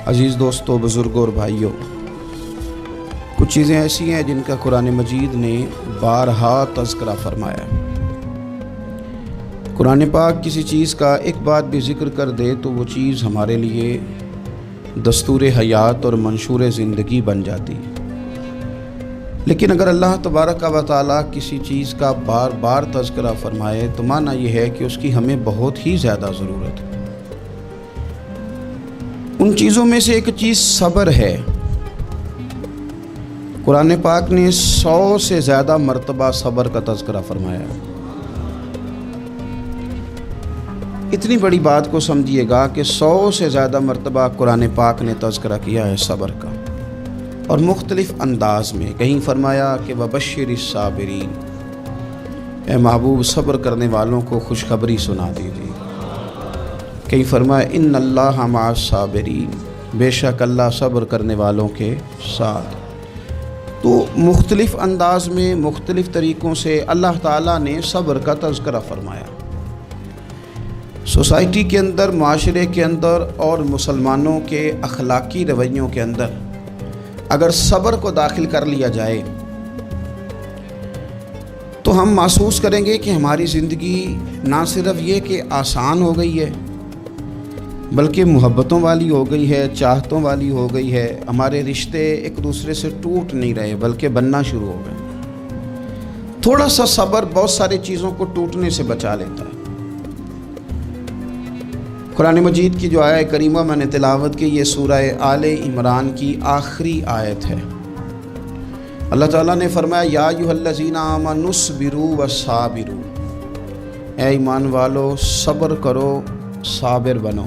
عزیز دوستوں، بزرگوں اور بھائیوں، کچھ چیزیں ایسی ہیں جن کا قرآن مجید نے بارہا تذکرہ فرمایا ہے۔ قرآن پاک کسی چیز کا ایک بات بھی ذکر کر دے تو وہ چیز ہمارے لیے دستور حیات اور منشور زندگی بن جاتی ہے۔ لیکن اگر اللہ تبارک و تعالیٰ کسی چیز کا بار بار تذکرہ فرمائے تو معنی یہ ہے کہ اس کی ہمیں بہت ہی زیادہ ضرورت ہے۔ ان چیزوں میں سے ایک چیز صبر ہے۔ قرآن پاک نے 100 سے زیادہ مرتبہ صبر کا تذکرہ فرمایا ہے۔ اتنی بڑی بات کو سمجھیے گا کہ 100 سے زیادہ مرتبہ قرآن پاک نے تذکرہ کیا ہے صبر کا، اور مختلف انداز میں۔ کہیں فرمایا کہ وبشر الصابرین، اے محبوب صبر کرنے والوں کو خوشخبری سنا دیجیے۔ کہیں فرمایا ان اللہ مع الصابرین، بے شک اللہ صبر کرنے والوں کے ساتھ۔ تو مختلف انداز میں، مختلف طریقوں سے اللہ تعالیٰ نے صبر کا تذکرہ فرمایا۔ سوسائٹی کے اندر، معاشرے کے اندر اور مسلمانوں کے اخلاقی رویوں کے اندر اگر صبر کو داخل کر لیا جائے تو ہم محسوس کریں گے کہ ہماری زندگی نہ صرف یہ کہ آسان ہو گئی ہے بلکہ محبتوں والی ہو گئی ہے، چاہتوں والی ہو گئی ہے۔ ہمارے رشتے ایک دوسرے سے ٹوٹ نہیں رہے بلکہ بننا شروع ہو گئے۔ تھوڑا سا صبر بہت ساری چیزوں کو ٹوٹنے سے بچا لیتا ہے۔ قرآن مجید کی جو آیت کریمہ میں نے تلاوت کی، یہ سورہ آل عمران کی آخری آیت ہے۔ اللہ تعالیٰ نے فرمایا یا ایھا الذین آمنوا اصبروا وصابروا، اے ایمان والو صبر کرو، صابر بنو۔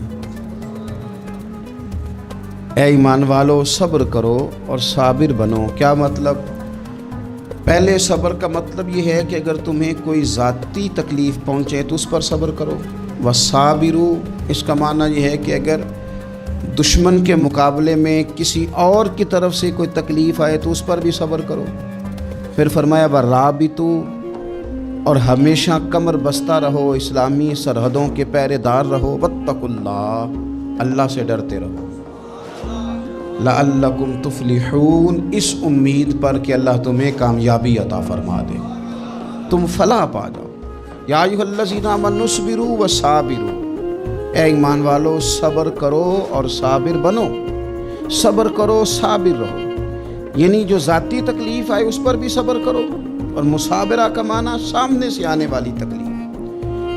اے ایمان والو صبر کرو اور صابر بنو۔ کیا مطلب؟ پہلے صبر کا مطلب یہ ہے کہ اگر تمہیں کوئی ذاتی تکلیف پہنچے تو اس پر صبر کرو۔ وصابروا، اس کا معنی یہ ہے کہ اگر دشمن کے مقابلے میں کسی اور کی طرف سے کوئی تکلیف آئے تو اس پر بھی صبر کرو۔ پھر فرمایا ورابطوا، اور ہمیشہ کمر بستہ رہو، اسلامی سرحدوں کے پہرے دار رہو۔ واتقوا اللہ، اللہ سے ڈرتے رہو۔ لعلکم تفلحون، اس امید پر کہ اللہ تمہیں کامیابی عطا فرما دے، تم فلاح پا جاؤ۔ یا ایھا الذین آمنوا اصبروا وصابروا، اے ایمان والو صبر کرو اور صابر بنو۔ صبر کرو، صابر رہو، یعنی جو ذاتی تکلیف آئے اس پر بھی صبر کرو۔ اور مصابرہ کا معنی سامنے سے آنے والی تکلیف،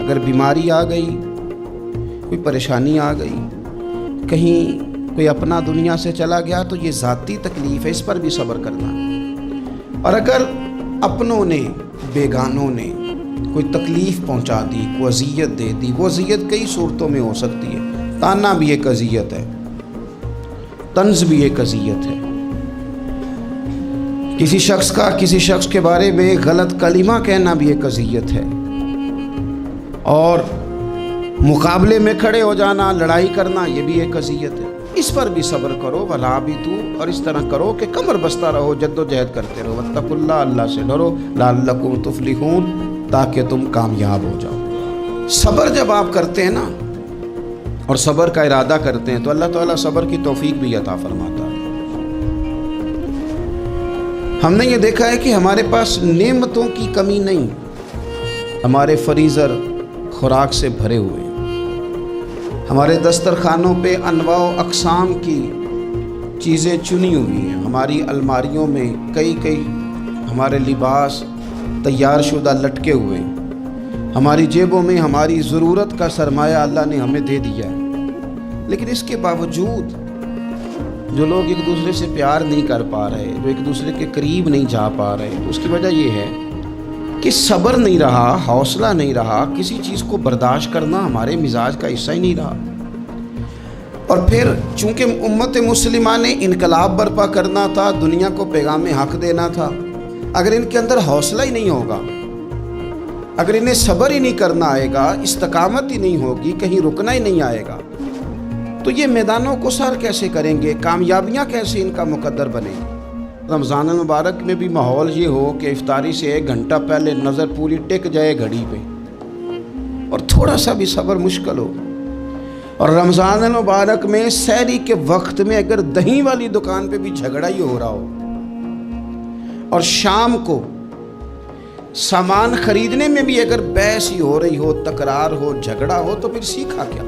اگر بیماری آ گئی، کوئی پریشانی آ گئی، کہیں کوئی اپنا دنیا سے چلا گیا تو یہ ذاتی تکلیف ہے، اس پر بھی صبر کرنا۔ اور اگر اپنوں نے، بیگانوں نے کوئی تکلیف پہنچا دی، کوئی اذیت دے دی، وہ اذیت کئی صورتوں میں ہو سکتی ہے۔ تانا بھی ایک اذیت ہے، طنز بھی ایک اذیت ہے، کسی شخص کے بارے میں غلط کلمہ کہنا بھی ایک اذیت ہے، اور مقابلے میں کھڑے ہو جانا، لڑائی کرنا، یہ بھی ایک اذیت ہے۔ اس پر بھی صبر کرو۔ ورابطوا، اور اس طرح کرو کہ کمر بستہ رہو، جد و جہد کرتے رہو۔ واتقوا اللہ، اللہ سے ڈرو۔ لعلکم تفلحون، تاکہ تم کامیاب ہو جاؤ۔ صبر جب آپ کرتے ہیں نا، اور صبر کا ارادہ کرتے ہیں تو اللہ تعالیٰ صبر کی توفیق بھی عطا فرماتا ہے۔ ہم نے یہ دیکھا ہے کہ ہمارے پاس نعمتوں کی کمی نہیں، ہمارے فریزر خوراک سے بھرے ہوئے ہیں، ہمارے دسترخوانوں پہ انواع و اقسام کی چیزیں چنی ہوئی ہیں، ہماری الماریوں میں کئی ہمارے لباس تیار شدہ لٹکے ہوئے ہیں، ہماری جیبوں میں ہماری ضرورت کا سرمایہ اللہ نے ہمیں دے دیا ہے۔ لیکن اس کے باوجود جو لوگ ایک دوسرے سے پیار نہیں کر پا رہے، جو ایک دوسرے کے قریب نہیں جا پا رہے، اس کی وجہ یہ ہے کہ صبر نہیں رہا، حوصلہ نہیں رہا، کسی چیز کو برداشت کرنا ہمارے مزاج کا حصہ ہی نہیں رہا۔ اور پھر چونکہ امت مسلمہ نے انقلاب برپا کرنا تھا، دنیا کو پیغام حق دینا تھا، اگر ان کے اندر حوصلہ ہی نہیں ہوگا، اگر انہیں صبر ہی نہیں کرنا آئے گا، استقامت ہی نہیں ہوگی، کہیں رکنا ہی نہیں آئے گا، تو یہ میدانوں کو سر کیسے کریں گے؟ کامیابیاں کیسے ان کا مقدر بنے گی؟ رمضان المبارک میں بھی ماحول یہ ہو کہ افطاری سے 1 گھنٹہ پہلے نظر پوری ٹک جائے گھڑی پہ، اور تھوڑا سا بھی صبر مشکل ہو۔ اور رمضان المبارک میں سحری کے وقت میں اگر دہی والی دکان پہ بھی جھگڑا ہی ہو رہا ہو اور شام کو سامان خریدنے میں بھی اگر بحث ہی ہو رہی ہو، تکرار ہو، جھگڑا ہو، تو پھر سیکھا کیا؟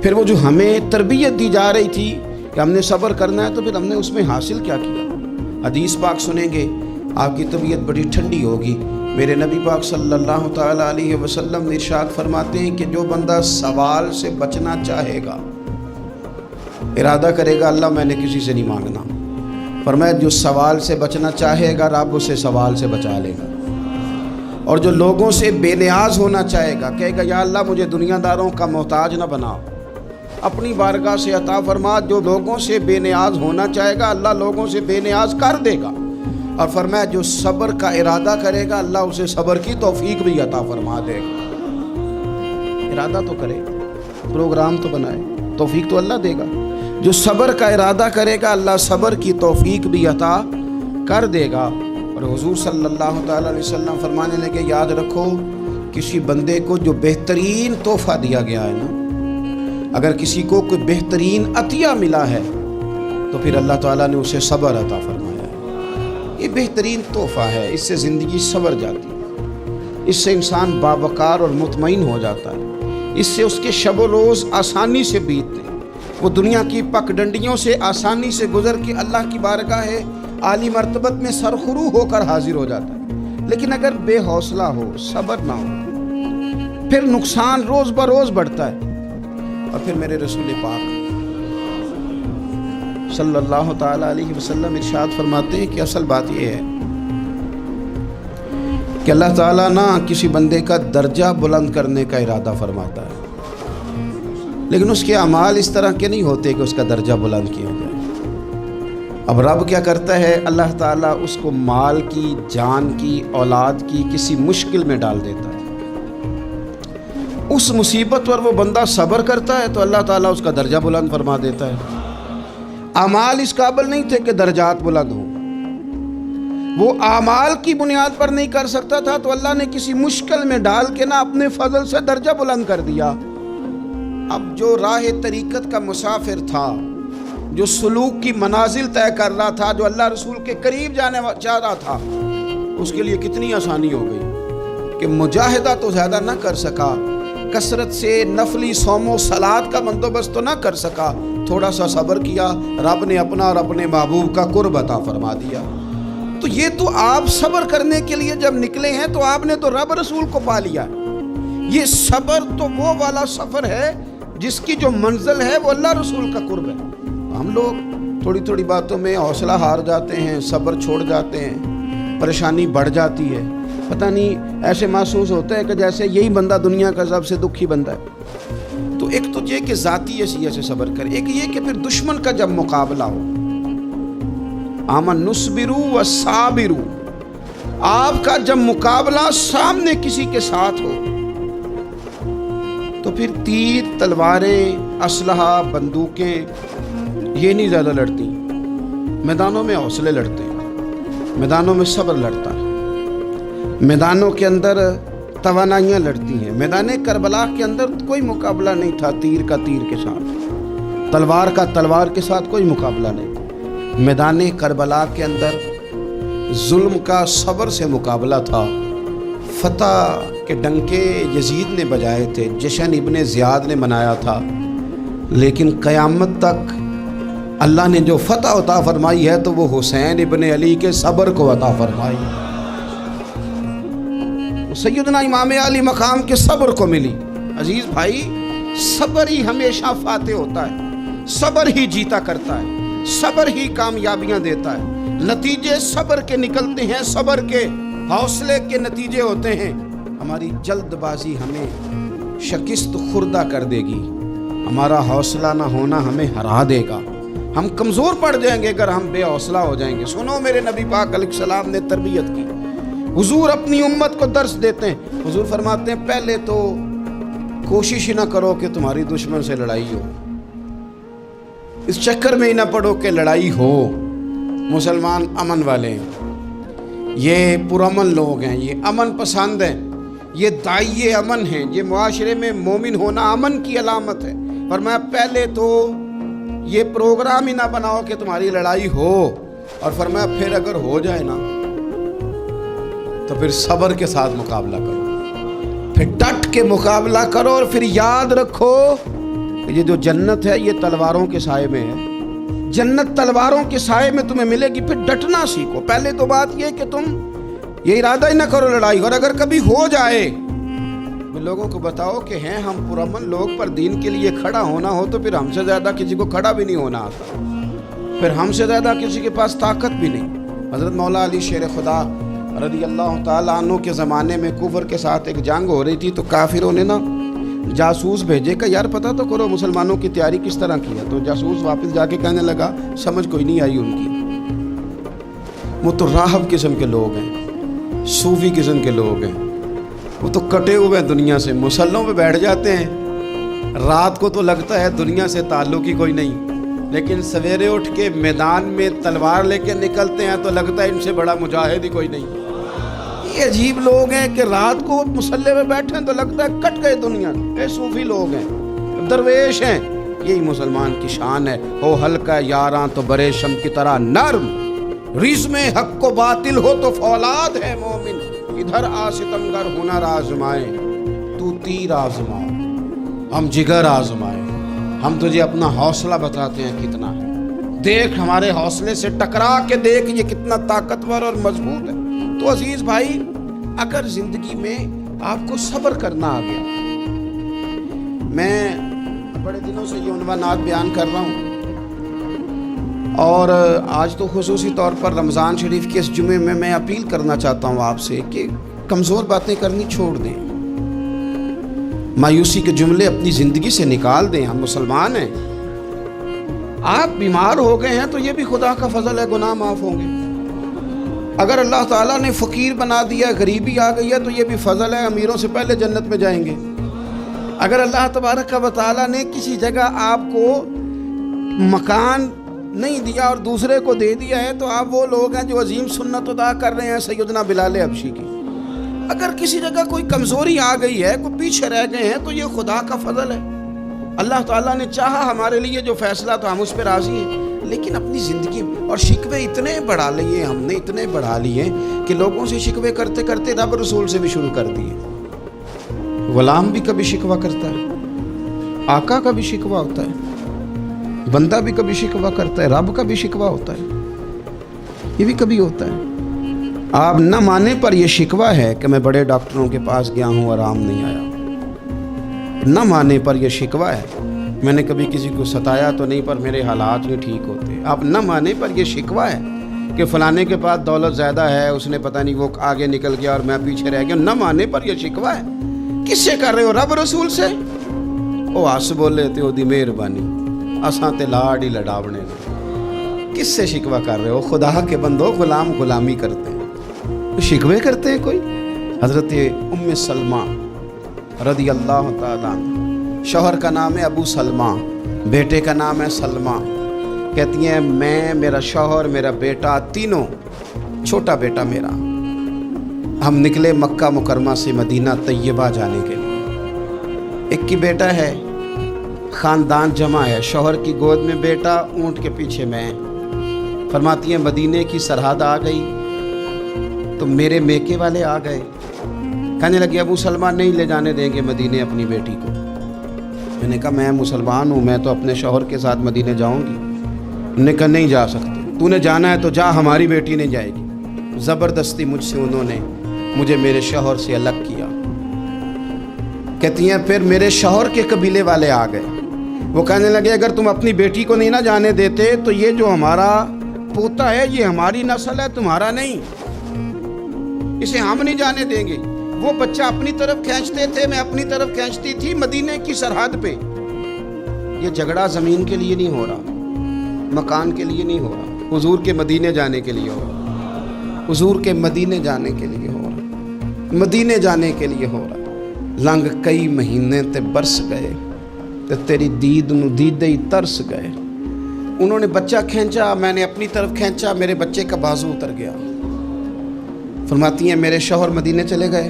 پھر وہ جو ہمیں تربیت دی جا رہی تھی کہ ہم نے صبر کرنا ہے، تو پھر ہم نے اس میں حاصل کیا کیا؟ حدیث پاک سنیں گے آپ کی طبیعت بڑی ٹھنڈی ہوگی۔ میرے نبی پاک صلی اللہ تعالیٰ علیہ وسلم ارشاد فرماتے ہیں کہ جو بندہ سوال سے بچنا چاہے گا، ارادہ کرے گا اللہ میں نے کسی سے نہیں مانگنا، فرمایا جو سوال سے بچنا چاہے گا رب اسے سوال سے بچا لے گا۔ اور جو لوگوں سے بے نیاز ہونا چاہے گا، کہے گا یا اللہ مجھے دنیا داروں کا محتاج نہ بنا، اپنی بارگاہ سے عطا فرما۔ جو لوگوں سے بے نیاز ہونا چاہے گا اللہ لوگوں سے بے نیاز کر دے گا۔ اور فرمایا جو صبر کا ارادہ کرے گا اللہ اسے صبر کی توفیق بھی عطا فرما دے گا۔ ارادہ تو کرے، پروگرام تو بنائے، توفیق تو اللہ دے گا۔ جو صبر کا ارادہ کرے گا اللہ صبر کی توفیق بھی عطا کر دے گا۔ اور حضور صلی اللہ تعالیٰ علیہ وسلم فرمانے لگے یاد رکھو کسی بندے کو جو بہترین تحفہ دیا گیا ہے نا، اگر کسی کو کوئی بہترین عطیہ ملا ہے تو پھر اللہ تعالیٰ نے اسے صبر عطا فرمایا ہے۔ یہ بہترین تحفہ ہے، اس سے زندگی سنور جاتی ہے، اس سے انسان باوقار اور مطمئن ہو جاتا ہے، اس سے اس کے شب و روز آسانی سے بیتتے ہیں، وہ دنیا کی پک ڈنڈیوں سے آسانی سے گزر کے اللہ کی بارگاہ ہے عالی مرتبت میں سرخرو ہو کر حاضر ہو جاتا ہے۔ لیکن اگر بے حوصلہ ہو، صبر نہ ہو، پھر نقصان روز بروز بڑھتا ہے۔ اور پھر میرے رسول پاک صلی اللہ تعالیٰ علیہ وسلم ارشاد فرماتے ہیں کہ اصل بات یہ ہے کہ اللہ تعالیٰ نہ کسی بندے کا درجہ بلند کرنے کا ارادہ فرماتا ہے، لیکن اس کے اعمال اس طرح کے نہیں ہوتے کہ اس کا درجہ بلند کیا جائے۔ اب رب کیا کرتا ہے، اللہ تعالیٰ اس کو مال کی، جان کی، اولاد کی کسی مشکل میں ڈال دیتا ہے۔ اس مصیبت پر وہ بندہ صبر کرتا ہے تو اللہ تعالیٰ اس کا درجہ بلند فرما دیتا ہے۔ اعمال اس قابل نہیں تھے کہ درجات بلند ہوں، وہ اعمال کی بنیاد پر نہیں کر سکتا تھا تو اللہ نے کسی مشکل میں ڈال کے نہ اپنے فضل سے درجہ بلند کر دیا۔ اب جو راہ طریقت کا مسافر تھا، جو سلوک کی منازل طے کر رہا تھا، جو اللہ رسول کے قریب جانے چاہ رہا تھا، اس کے لیے کتنی آسانی ہو گئی کہ مجاہدہ تو زیادہ نہ کر سکا، کثرت سے نفلی صوم و صلات کا بندوبست تو نہ کر سکا، تھوڑا سا صبر کیا، رب نے اپنا اور اپنے محبوب کا قرب عطا فرما دیا۔ تو یہ تو آپ صبر کرنے کے لیے جب نکلے ہیں تو آپ نے تو رب رسول کو پا لیا۔ یہ صبر تو وہ والا سفر ہے جس کی جو منزل ہے وہ اللہ رسول کا قرب ہے۔ ہم لوگ تھوڑی تھوڑی باتوں میں حوصلہ ہار جاتے ہیں، صبر چھوڑ جاتے ہیں، پریشانی بڑھ جاتی ہے، پتہ نہیں ایسے محسوس ہوتا ہے کہ جیسے یہی بندہ دنیا کا سب سے دکھی بندہ ہے۔ تو ایک تو یہ کہ ذاتی حیثیت سے صبر کرے، ایک یہ کہ پھر دشمن کا جب مقابلہ ہو، آمن نصبرو و صابرو، آپ کا جب مقابلہ سامنے کسی کے ساتھ ہو تو پھر تیر، تلواریں، اسلحہ، بندوقیں یہ نہیں زیادہ لڑتی، میدانوں میں حوصلے لڑتے ہیں، میدانوں میں صبر لڑتا ہے، میدانوں کے اندر توانائیاں لڑتی ہیں۔ میدان کربلا کے اندر کوئی مقابلہ نہیں تھا تیر کا تیر کے ساتھ، تلوار کا تلوار کے ساتھ کوئی مقابلہ نہیں۔ میدان کربلا کے اندر ظلم کا صبر سے مقابلہ تھا۔ فتح کے ڈنکے یزید نے بجائے تھے، جشن ابن زیاد نے منایا تھا، لیکن قیامت تک اللہ نے جو فتح عطا فرمائی ہے تو وہ حسین ابن علی کے صبر کو عطا فرمائی، سیدنا امام علی مقام کے صبر کو ملی۔ عزیز بھائی، صبر ہی ہمیشہ فاتح ہوتا ہے، صبر ہی جیتا کرتا ہے، صبر ہی کامیابیاں دیتا ہے، نتیجے صبر کے نکلتے ہیں، صبر کے، حوصلے کے نتیجے ہوتے ہیں۔ ہماری جلد بازی ہمیں شکست خوردہ کر دے گی، ہمارا حوصلہ نہ ہونا ہمیں ہرا دے گا، ہم کمزور پڑ جائیں گے اگر ہم بے حوصلہ ہو جائیں گے۔ سنو، میرے نبی پاک علیہ السلام نے تربیت کی، حضور اپنی امت کو درس دیتے ہیں۔ حضور فرماتے ہیں پہلے تو کوشش ہی نہ کرو کہ تمہاری دشمن سے لڑائی ہو، اس چکر میں ہی نہ پڑو کہ لڑائی ہو۔ مسلمان امن والے ہیں، یہ پرامن لوگ ہیں، یہ امن پسند ہیں، یہ داعیے امن ہیں، یہ معاشرے میں مومن ہونا امن کی علامت ہے۔ فرمایا پہلے تو یہ پروگرام ہی نہ بناؤ کہ تمہاری لڑائی ہو، اور فرمایا پھر اگر ہو جائے نا تو پھر صبر کے ساتھ مقابلہ کرو، پھر ڈٹ کے مقابلہ کرو، اور پھر یاد رکھو کہ یہ جو جنت ہے یہ تلواروں کے سائے میں ہے۔ جنت تلواروں کے سائے میں تمہیں ملے گی، پھر ڈٹنا سیکھو۔ پہلے تو بات یہ کہ تم یہ ارادہ ہی نہ کرو لڑائی، اور اگر کبھی ہو جائے لوگوں کو بتاؤ کہ ہیں ہم پرامن لوگ، پر دین کے لیے کھڑا ہونا ہو تو پھر ہم سے زیادہ کسی کو کھڑا بھی نہیں ہونا آتا، پھر ہم سے زیادہ کسی کے پاس طاقت بھی نہیں۔ حضرت مولا علی شیر خدا رضی اللہ تعالیٰ عنہ کے زمانے میں کفر کے ساتھ ایک جنگ ہو رہی تھی، تو کافروں نے نا جاسوس بھیجے کہ یار پتہ تو کرو مسلمانوں کی تیاری کس طرح کی ہے۔ تو جاسوس واپس جا کے کہنے لگا سمجھ کوئی نہیں آئی ان کی، وہ تو راہب قسم کے لوگ ہیں، صوفی قسم کے لوگ ہیں، وہ تو کٹے ہوئے دنیا سے، مسلوں پہ بیٹھ جاتے ہیں، رات کو تو لگتا ہے دنیا سے تعلق ہی کوئی نہیں، لیکن سویرے اٹھ کے میدان میں تلوار لے کے نکلتے ہیں تو لگتا ہے ان سے بڑا مجاہد ہی کوئی نہیں۔ یہ عجیب لوگ ہیں کہ رات کو مسلح پہ بیٹھے ہیں تو لگتا ہے کٹ گئے دنیا سے۔ صوفی لوگ ہیں، درویش ہیں۔ یہی مسلمان کی شان ہے، ہو ہلکا یاراں تو برے شم کی طرح نرم، رزم حق و باطل ہو تو فولاد ہے مومن، ادھر آ ستمگر ہنر آزمائے تو تیر آزما، ہم جگر آزمائے، ہم تجھے اپنا حوصلہ بتاتے ہیں کتنا ہے، دیکھ ہمارے حوصلے سے ٹکرا کے دیکھ یہ کتنا طاقتور اور مضبوط ہے۔ تو عزیز بھائی، اگر زندگی میں آپ کو صبر کرنا آ گیا، میں بڑے دنوں سے یہ عنوانات بیان کر رہا ہوں، اور آج تو خصوصی طور پر رمضان شریف کے اس جمعے میں میں اپیل کرنا چاہتا ہوں آپ سے کہ کمزور باتیں کرنی چھوڑ دیں، مایوسی کے جملے اپنی زندگی سے نکال دیں۔ ہم مسلمان ہیں، آپ بیمار ہو گئے ہیں تو یہ بھی خدا کا فضل ہے، گناہ معاف ہوں گے۔ اگر اللہ تعالیٰ نے فقیر بنا دیا، غریبی آ گئی ہے تو یہ بھی فضل ہے، امیروں سے پہلے جنت میں جائیں گے۔ اگر اللہ تبارک و تعالیٰ نے کسی جگہ آپ کو مکان نہیں دیا اور دوسرے کو دے دیا ہے تو آپ وہ لوگ ہیں جو عظیم سنت ادا کر رہے ہیں سیدنا بلال حبشی کی۔ اگر کسی جگہ کوئی کمزوری آ گئی ہے، کوئی پیچھے رہ گئے ہیں تو یہ خدا کا فضل ہے۔ اللہ تعالیٰ نے چاہا ہمارے لیے جو فیصلہ تو ہم اس پہ راضی ہیں، لیکن اپنی زندگی اور شکوے اتنے بڑھا لیے، ہم نے اتنے بڑھا لیے کہ لوگوں سے شکوے کرتے کرتے رب رسول سے بھی شروع کر دیے۔ غلام بھی کبھی شکوہ کرتا ہے، آقا کا بھی شکوہ ہوتا ہے، بندہ بھی کبھی شکوہ کرتا ہے، رب کا بھی شکوہ ہوتا ہے، یہ بھی کبھی ہوتا ہے۔ آپ نہ مانے پر یہ شکوہ ہے کہ میں بڑے ڈاکٹروں کے پاس گیا ہوں، آرام نہیں آیا، نہ مانے پر یہ شکوہ ہے میں نے کبھی کسی کو ستایا تو نہیں پر میرے حالات نہیں ٹھیک ہوتے۔ آپ نہ مانے پر یہ شکوہ ہے کہ فلانے کے پاس دولت زیادہ ہے، اس نے پتہ نہیں وہ آگے نکل گیا اور میں پیچھے رہ گیا، نہ مانے پر یہ شکوہ ہے۔ کس سے کر رہے ہو؟ رب رسول سے؟ او آس بولے تے او دی مہربانی اساں تے لاڑ ہی لڑاونے۔ کس سے شکوہ کر رہے ہو؟ خدا کے بندو، غلام غلامی کرتے ہیں، شکوے کرتے ہیں کوئی؟ حضرت ام سلمہ رضی اللہ تعالیٰ عنہ، شوہر کا نام ہے ابو سلمہ، بیٹے کا نام ہے سلمہ، کہتی ہیں میں، میرا شوہر، میرا بیٹا، تینوں، چھوٹا بیٹا میرا، ہم نکلے مکہ مکرمہ سے مدینہ طیبہ جانے کے لیے۔ ایک ہی بیٹا ہے، خاندان جمع ہے، شوہر کی گود میں بیٹا، اونٹ کے پیچھے میں۔ فرماتی ہیں مدینے کی سرحد آ گئی تو میرے میکے والے آ گئے، کہنے لگے ابو سلمہ نہیں لے جانے دیں گے مدینے اپنی بیٹی کو۔ میں نے کہا میں مسلمان ہوں، میں تو اپنے شوہر کے ساتھ مدینے جاؤں گی۔ انہوں نے کہا نہیں جا سکتے، تو نے جانا ہے تو جا، ہماری بیٹی نہیں جائے گی۔ زبردستی مجھ سے انہوں نے مجھے میرے شوہر سے الگ کیا۔ کہتی ہیں پھر میرے شوہر کے قبیلے والے آ گئے، وہ کہنے لگے اگر تم اپنی بیٹی کو نہیں نہ جانے دیتے تو یہ جو ہمارا پوتا ہے یہ ہماری نسل ہے، تمہارا نہیں، اسے ہم نہیں جانے دیں گے۔ وہ بچہ اپنی طرف کھینچتے تھے، میں اپنی طرف کھینچتی تھی، مدینے کی سرحد پہ۔ یہ جھگڑا زمین کے لیے نہیں ہو رہا، مکان کے لیے نہیں ہو رہا، حضور کے مدینے جانے کے لیے ہو رہا، حضور کے مدینے جانے کے لیے ہو رہا، مدینے جانے کے لیے ہو رہا۔ لنگ کئی مہینے تے برس گئے تے تیری دید نو دیدے ہی ترس گئے۔ انہوں نے بچہ کھینچا، میں نے اپنی طرف کھینچا، میرے بچے کا بازو اتر گیا۔ فرماتی ہیں میرے شوہر مدینے چلے گئے،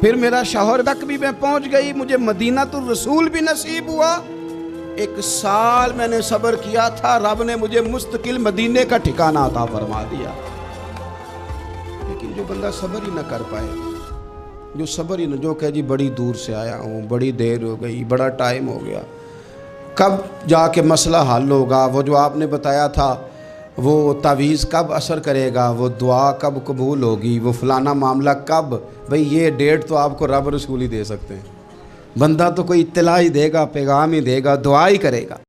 پھر میرا شوہر تک بھی میں پہنچ گئی, مجھے مدینہ الرسول بھی نصیب ہوا. 1 سال میں نے صبر کیا تھا, رب نے مجھے مستقل مدینے کا ٹھکانہ عطا فرما دیا. لیکن جو بندہ صبر ہی نہ کر پائے, جو صبر ہی نہ, جو کہ جی بڑی دور سے آیا ہوں, بڑی دیر ہو گئی, بڑا ٹائم ہو گیا, کب جا کے مسئلہ حل ہوگا, وہ جو آپ نے بتایا تھا وہ تعویذ کب اثر کرے گا, وہ دعا کب قبول ہوگی, وہ فلانا معاملہ کب, بھئی یہ ڈیٹ تو آپ کو رب رسول ہی دے سکتے ہیں. بندہ تو کوئی اطلاع ہی دے گا, پیغام ہی دے گا, دعا ہی کرے گا.